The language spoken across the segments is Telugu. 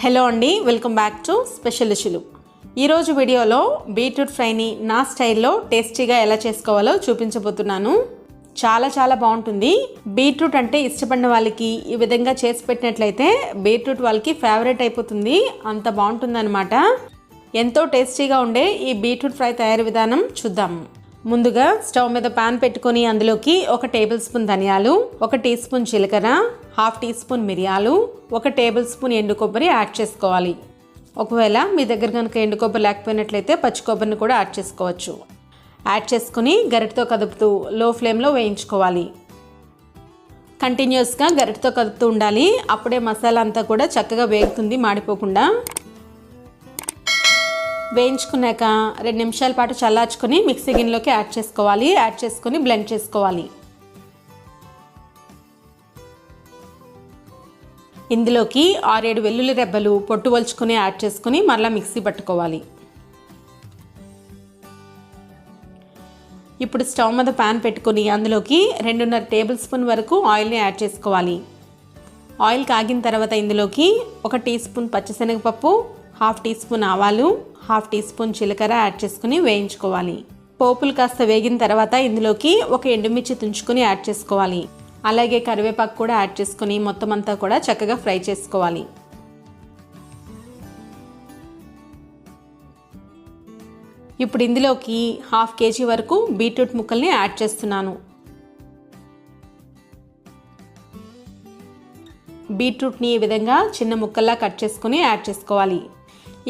హలో అండి, వెల్కమ్ బ్యాక్ టు స్పెషల్ రుచులు. ఈరోజు వీడియోలో బీట్రూట్ ఫ్రైని నా స్టైల్లో టేస్టీగా ఎలా చేసుకోవాలో చూపించబోతున్నాను. చాలా బాగుంటుంది. బీట్రూట్ అంటే ఇష్టపడిన వాళ్ళకి ఈ విధంగా చేసి పెట్టినట్లయితే బీట్రూట్ వాళ్ళకి ఫేవరెట్ అయిపోతుంది. అంత బాగుంటుందన్నమాట. ఎంతో టేస్టీగా ఉండే ఈ బీట్రూట్ ఫ్రై తయారీ విధానం చూద్దాము. ముందుగా స్టవ్ మీద పాన్ పెట్టుకొని అందులోకి 1 టేబుల్ స్పూన్ ధనియాలు, 1 టీ స్పూన్ జీలకర్ర, 1/2 టీ స్పూన్ మిరియాలు, 1 టేబుల్ స్పూన్ ఎండు కొబ్బరి యాడ్ చేసుకోవాలి. ఒకవేళ మీ దగ్గర కనుక ఎండు కొబ్బరి లేకపోయినట్లయితే పచ్చి కొబ్బరిని కూడా యాడ్ చేసుకోవచ్చు. యాడ్ చేసుకుని గరిటతో కదుపుతూ లో ఫ్లేమ్లో వేయించుకోవాలి. కంటిన్యూస్గా గరిటతో కదుపుతూ ఉండాలి. అప్పుడే మసాలా అంతా కూడా చక్కగా వేగుతుంది, మాడిపోకుండా. వేయించుకున్నాక 2 నిమిషాల పాటు చల్లార్చుకొని మిక్సీ గిన్నెలోకి యాడ్ చేసుకోవాలి. యాడ్ చేసుకొని బ్లెండ్ చేసుకోవాలి. ఇందులోకి 6-7 వెల్లుల్లి రెబ్బలు పొట్టు వలుచుకొని యాడ్ చేసుకొని మరలా మిక్సీ పట్టుకోవాలి. ఇప్పుడు స్టవ్ మీద పాన్ పెట్టుకొని అందులోకి 2.5 టేబుల్ స్పూన్ వరకు ఆయిల్ని యాడ్ చేసుకోవాలి. ఆయిల్ కాగిన తర్వాత ఇందులోకి 1 టీ స్పూన్ పచ్చిశనగపప్పు, 1/2 టీ స్పూన్ ఆవాలు, 1/2 టీ స్పూన్ జీలకర్ర యాడ్ చేసుకుని వేయించుకోవాలి. పోపులు కాస్త వేగిన తర్వాత ఇందులోకి 1 ఎండుమిర్చి తుంచుకొని యాడ్ చేసుకోవాలి. అలాగే కరివేపాకు కూడా యాడ్ చేసుకుని మొత్తం అంతా కూడా చక్కగా ఫ్రై చేసుకోవాలి. ఇప్పుడు ఇందులోకి 1/2 కేజీ వరకు బీట్రూట్ ముక్కల్ని యాడ్ చేస్తున్నాను. బీట్రూట్ని ఈ విధంగా చిన్న ముక్కల్లా కట్ చేసుకుని యాడ్ చేసుకోవాలి.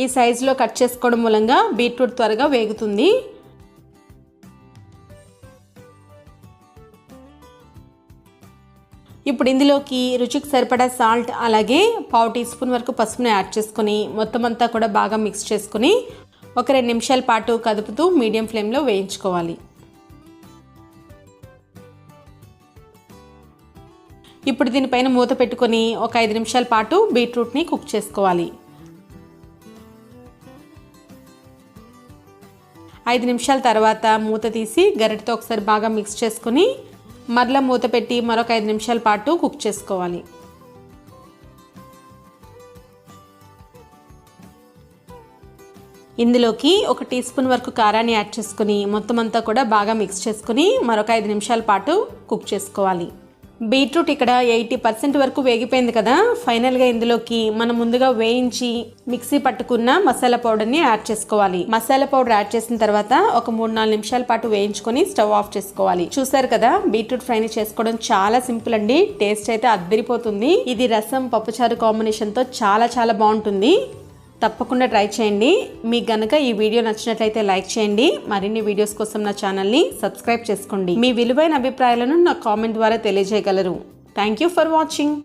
ఈ సైజులో కట్ చేసుకోవడం మూలంగా బీట్రూట్ త్వరగా వేగుతుంది. ఇప్పుడు ఇందులోకి రుచికి సరిపడా సాల్ట్, అలాగే 1/2 టీ స్పూన్ వరకు పసుపుని యాడ్ చేసుకొని మొత్తం అంతా కూడా బాగా మిక్స్ చేసుకుని 2 నిమిషాల పాటు కదుపుతూ మీడియం ఫ్లేమ్లో వేయించుకోవాలి. ఇప్పుడు దీనిపైన మూత పెట్టుకొని 5 నిమిషాల పాటు బీట్రూట్ని కుక్ చేసుకోవాలి. 5 నిమిషాల తర్వాత మూత తీసి గరిటతో ఒకసారి బాగా మిక్స్ చేసుకుని మరలా మూత పెట్టి మరొక 5 నిమిషాల పాటు కుక్ చేసుకోవాలి. ఇందులోకి 1 టీ స్పూన్ వరకు కారాన్ని యాడ్ చేసుకుని మొత్తం అంతా కూడా బాగా మిక్స్ చేసుకుని మరొక 5 నిమిషాల పాటు కుక్ చేసుకోవాలి. బీట్రూట్ ఇక్కడ 80% వరకు వేగిపోయింది కదా. ఫైనల్గా ఇందులోకి మనం ముందుగా వేయించి మిక్సీ పట్టుకున్న మసాలా పౌడర్ని యాడ్ చేసుకోవాలి. మసాలా పౌడర్ యాడ్ చేసిన తర్వాత ఒక 3-4 నిమిషాల పాటు వేయించుకొని స్టవ్ ఆఫ్ చేసుకోవాలి. చూసారు కదా, బీట్రూట్ ఫ్రైని చేసుకోవడం చాలా సింపుల్ అండి. టేస్ట్ అయితే అద్దరిపోతుంది. ఇది రసం, పప్పుచారు కాంబినేషన్తో చాలా బాగుంటుంది. తప్పకుండా ట్రై చేయండి. మీకు గనక ఈ వీడియో నచ్చినట్లయితే లైక్ చేయండి. మరిన్ని వీడియోస్ కోసం నా ఛానల్ని సబ్స్క్రైబ్ చేసుకోండి. మీ విలువైన అభిప్రాయాలను నా కామెంట్ ద్వారా తెలియజేయగలరు. Thank you for watching.